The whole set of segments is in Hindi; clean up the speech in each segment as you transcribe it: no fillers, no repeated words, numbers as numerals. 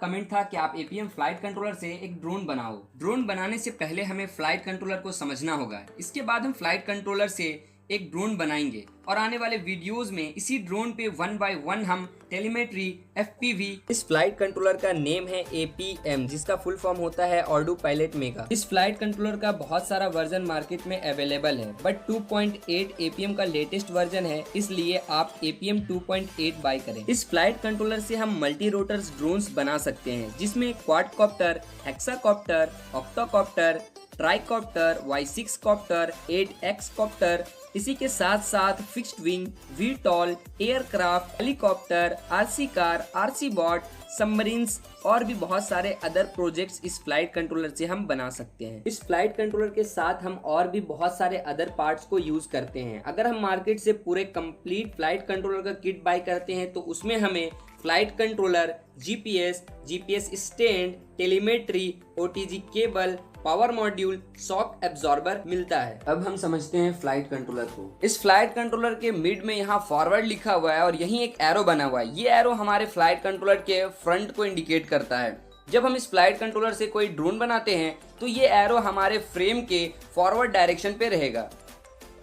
कमेंट था कि आप एपीएम फ्लाइट कंट्रोलर से एक ड्रोन बनाओ। ड्रोन बनाने से पहले हमें फ्लाइट कंट्रोलर को समझना होगा। इसके बाद हम फ्लाइट कंट्रोलर से एक ड्रोन बनाएंगे और आने वाले वीडियोस में इसी ड्रोन पे 1 बाय 1 हम टेलीमेट्री, एफपीवी। इस फ्लाइट कंट्रोलर का नेम है एपीएम, जिसका फुल फॉर्म होता है ऑर्डो पायलट मेगा। इस फ्लाइट कंट्रोलर का बहुत सारा वर्जन मार्केट में अवेलेबल है, बट 2.8 एपीएम का लेटेस्ट वर्जन है, इसलिए आप एपीएम 2.8 बाय करें। इस फ्लाइट कंट्रोलर से हम मल्टी रोटर्स ड्रोन्स बना सकते हैं, जिसमें quadcopter, hexacopter, octocopter, tricopter, Y6 copter, 8X copter, इसी के साथ साथ fixed wing, VTOL, aircraft, helicopter, RC car, RC boat, submarines और भी बहुत सारे अदर प्रोजेक्ट्स इस फ्लाइट कंट्रोलर से हम बना सकते हैं। इस फ्लाइट कंट्रोलर के साथ हम और भी बहुत सारे अदर पार्ट्स को यूज करते हैं। अगर हम मार्केट से पूरे कंप्लीट फ्लाइट कंट्रोलर का किट बाय करते हैं तो उसमें हमें flight controller, GPS stand, telemetry, OTG cable, power module, shock absorber मिलता है। अब हम समझते हैं फ्लाइट कंट्रोलर को। इस फ्लाइट कंट्रोलर के मिड में यहाँ फॉरवर्ड लिखा हुआ है और यहीं एक एरो बना हुआ है। ये एरो हमारे फ्लाइट कंट्रोलर के फ्रंट को इंडिकेट करता है। जब हम इस फ्लाइट कंट्रोलर से कोई ड्रोन बनाते हैं तो ये एरो हमारे फ्रेम के फॉरवर्ड डायरेक्शन पे रहेगा।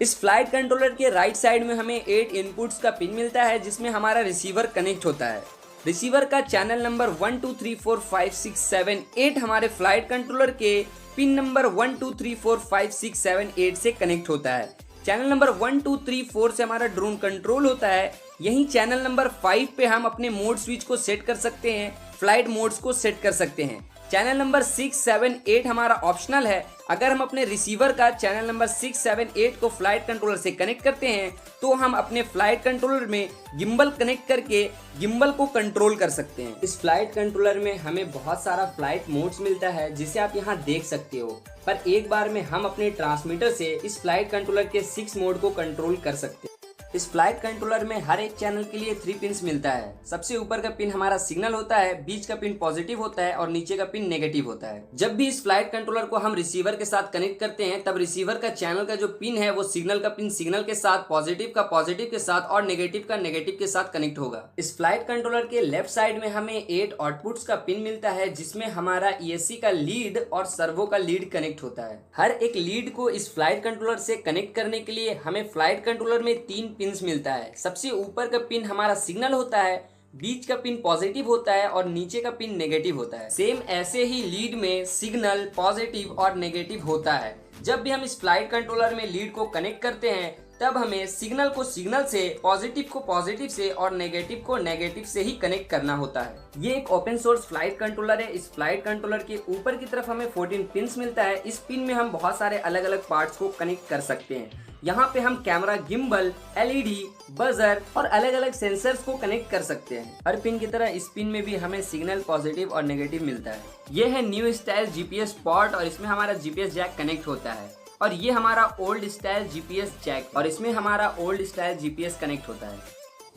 इस फ्लाइट कंट्रोलर के राइट साइड में हमें 8 इनपुट्स का पिन मिलता है, जिसमें हमारा रिसीवर कनेक्ट होता है। रिसीवर का चैनल नंबर 1 2 3 4 5 6 7 8 हमारे फ्लाइट कंट्रोलर के पिन नंबर 1 2 3 4 5 6 7 8 से कनेक्ट होता है। चैनल नंबर 1 2 3 4 से हमारा ड्रोन कंट्रोल होता है। यहीं चैनल नंबर 5 पे हम अपने मोड स्विच को सेट कर सकते हैं, फ्लाइट मोड्स को सेट कर सकते हैं। चैनल नंबर 6 7 8 हमारा ऑप्शनल है। अगर हम अपने रिसीवर का चैनल नंबर 6 7 8 को फ्लाइट कंट्रोलर से कनेक्ट करते हैं तो हम अपने फ्लाइट कंट्रोलर में गिम्बल कनेक्ट करके गिम्बल को कंट्रोल कर सकते हैं। इस फ्लाइट कंट्रोलर में हमें बहुत सारा फ्लाइट मोड्स मिलता है, जिसे आप यहाँ देख सकते हो, पर एक बार में हम अपने ट्रांसमीटर से इस फ्लाइट कंट्रोलर के 6 मोड को कंट्रोल कर सकते हैं। इस फ्लाइट कंट्रोलर में हर एक चैनल के लिए 3 पिन्स मिलता है। सबसे ऊपर का पिन हमारा सिग्नल होता है, बीच का पिन पॉजिटिव होता है और नीचे का पिन नेगेटिव होता है। जब भी इस फ्लाइट कंट्रोलर को हम रिसीवर के साथ कनेक्ट करते हैं तब रिसीवर का चैनल का जो पिन है वो सिग्नल का पिन सिग्नल के साथ, पॉजिटिव का पॉजिटिव के साथ और नेगेटिव का नेगेटिव के साथ कनेक्ट होगा। इस फ्लाइट कंट्रोलर के लेफ्ट साइड में हमें 8 आउटपुट्स का पिन मिलता है, जिसमें हमारा ESC का लीड और सर्वो का लीड कनेक्ट होता है। हर एक लीड को इस फ्लाइट कंट्रोलर से कनेक्ट करने के लिए हमें फ्लाइट कंट्रोलर में 3 पिन्स मिलता है। सबसे ऊपर का पिन हमारा सिग्नल होता है, बीच का पिन पॉजिटिव होता है और नीचे का पिन नेगेटिव होता है। सेम ऐसे ही लीड में सिग्नल, पॉजिटिव और नेगेटिव होता है। जब भी हम इस फ्लाइट कंट्रोलर में लीड को कनेक्ट करते हैं तब हमें सिग्नल को सिग्नल से, पॉजिटिव को पॉजिटिव से और नेगेटिव को नेगेटिव से ही कनेक्ट करना होता है। ये एक ओपन सोर्स फ्लाइट कंट्रोलर है। इस फ्लाइट कंट्रोलर के ऊपर की तरफ हमें 14 पिन्स मिलता है। इस पिन में हम बहुत सारे अलग अलग पार्ट्स को कनेक्ट कर सकते हैं। यहाँ पे हम कैमरा, गिम्बल, LED, बजर और अलग अलग सेंसर्स को कनेक्ट कर सकते हैं। हर पिन की तरह इस पिन में भी हमें सिग्नल, पॉजिटिव और नेगेटिव मिलता है। ये है न्यू स्टाइल GPS पोर्ट और इसमें हमारा GPS जैक कनेक्ट होता है। और ये हमारा ओल्ड स्टाइल GPS जैक और इसमें हमारा ओल्ड स्टाइल GPS कनेक्ट होता है।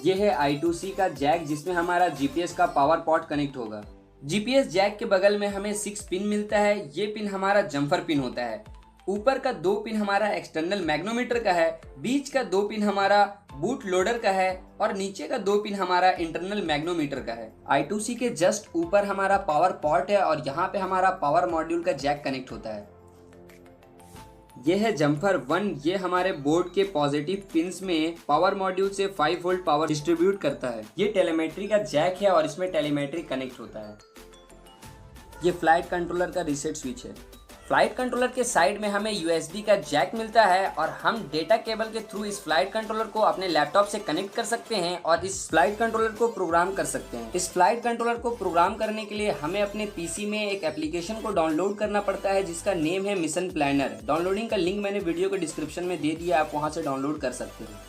ये है I2C का जैक, जिसमें हमारा GPS का पावर पॉट कनेक्ट होगा। GPS जैक के बगल में हमें 6 पिन मिलता है। ये पिन हमारा जम्फर पिन होता है। ऊपर का 2 पिन हमारा एक्सटर्नल मैग्नोमीटर का है, बीच का 2 पिन हमारा बूट लोडर का है और नीचे का 2 पिन हमारा इंटरनल मैग्नोमीटर का है। I2C के जस्ट ऊपर हमारा पावर पॉट है और यहाँ पे हमारा पावर मॉड्यूल का जैक कनेक्ट होता है। ये है जम्फर 1। ये हमारे बोर्ड के पॉजिटिव पिंस में पावर मॉड्यूल से 5 वोल्ट पावर डिस्ट्रीब्यूट करता है। ये टेलीमेट्री का जैक है और इसमें टेलीमेट्री कनेक्ट होता है। ये फ्लाइट कंट्रोलर का रीसेट स्विच है। फ्लाइट कंट्रोलर के साइड में हमें USB का जैक मिलता है और हम डेटा केबल के थ्रू इस फ्लाइट कंट्रोलर को अपने लैपटॉप से कनेक्ट कर सकते हैं और इस फ्लाइट कंट्रोलर को प्रोग्राम कर सकते हैं। इस फ्लाइट कंट्रोलर को प्रोग्राम करने के लिए हमें अपने PC में एक एप्लीकेशन को डाउनलोड करना पड़ता है, जिसका नेम है मिशन प्लानर। डाउनलोडिंग का लिंक मैंने वीडियो के डिस्क्रिप्शन में दे दिया, आप वहां से डाउनलोड कर सकते हैं।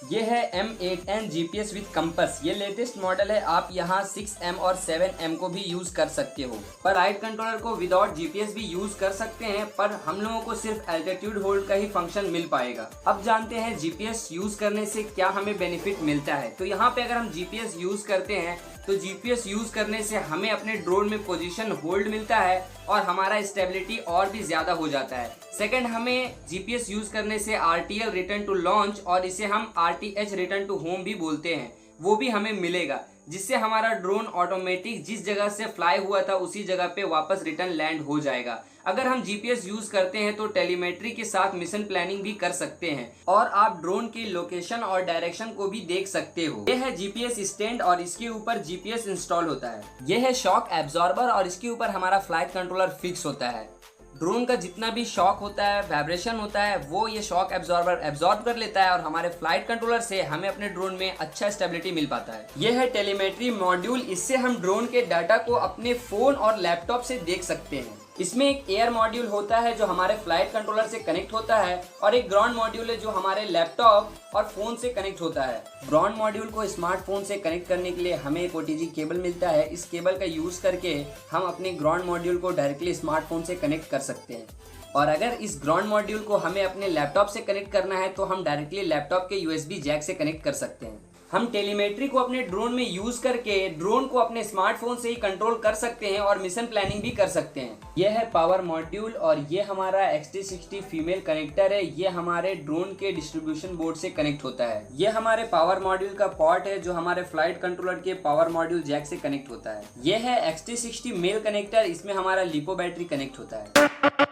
ये है M8N GPS विद कंपस। ये लेटेस्ट मॉडल है। आप यहाँ 6M और 7M को भी यूज कर सकते हो। पर फ्लाइट कंट्रोलर को विदाउट GPS भी यूज कर सकते हैं, पर हम लोगों को सिर्फ एल्टीट्यूड होल्ड का ही फंक्शन मिल पाएगा। अब जानते हैं GPS यूज करने से क्या हमें बेनिफिट मिलता है। तो यहाँ पे अगर हम GPS यूज करते हैं तो GPS यूज करने से हमें अपने ड्रोन में पोजीशन होल्ड मिलता है और हमारा स्टेबिलिटी और भी ज्यादा हो जाता है। सेकंड, हमें GPS यूज करने से RTL रिटर्न टू लॉन्च और इसे हम RTH रिटर्न टू होम भी बोलते हैं, वो भी हमें मिलेगा। जिससे हमारा ड्रोन ऑटोमेटिक जिस जगह से फ्लाई हुआ था उसी जगह पे वापस रिटर्न लैंड हो जाएगा। अगर हम जीपीएस यूज करते हैं तो टेलीमेट्री के साथ मिशन प्लानिंग भी कर सकते हैं और आप ड्रोन की लोकेशन और डायरेक्शन को भी देख सकते हो। यह है जीपीएस स्टैंड और इसके ऊपर जीपीएस इंस्टॉल होता है। यह है शॉक एब्जॉर्बर और इसके ऊपर हमारा फ्लाइट कंट्रोलर फिक्स होता है। ड्रोन का जितना भी शॉक होता है, वाइब्रेशन होता है, वो ये शॉक एब्जॉर्बर एब्जॉर्ब कर लेता है और हमारे फ्लाइट कंट्रोलर से हमें अपने ड्रोन में अच्छा स्टेबिलिटी मिल पाता है। यह है टेलीमेट्री मॉड्यूल। इससे हम ड्रोन के डाटा को अपने फोन और लैपटॉप से देख सकते हैं। इसमें एक एयर मॉड्यूल होता है जो हमारे फ्लाइट कंट्रोलर से कनेक्ट होता है और एक ग्राउंड मॉड्यूल है जो हमारे लैपटॉप और फोन से कनेक्ट होता है। ग्राउंड मॉड्यूल को स्मार्टफोन से कनेक्ट करने के लिए हमें एक ओटीजी केबल मिलता है। इस केबल का यूज करके हम अपने ग्राउंड मॉड्यूल को डायरेक्टली स्मार्टफोन से कनेक्ट कर सकते हैं। और अगर इस ग्राउंड मॉड्यूल को हमें अपने लैपटॉप से कनेक्ट करना है तो हम डायरेक्टली लैपटॉप के यूएसबी जैक से कनेक्ट कर सकते हैं। हम टेलीमेट्री को अपने ड्रोन में यूज करके ड्रोन को अपने स्मार्टफोन से ही कंट्रोल कर सकते हैं और मिशन प्लानिंग भी कर सकते हैं। यह है पावर मॉड्यूल और ये हमारा XT60 फीमेल कनेक्टर है। ये हमारे ड्रोन के डिस्ट्रीब्यूशन बोर्ड से कनेक्ट होता है। ये हमारे पावर मॉड्यूल का पोर्ट है जो हमारे फ्लाइट कंट्रोलर के पावर मॉड्यूल जैक से कनेक्ट होता है। यह है XT60 मेल कनेक्टर। इसमें हमारा लिपो बैटरी कनेक्ट होता है।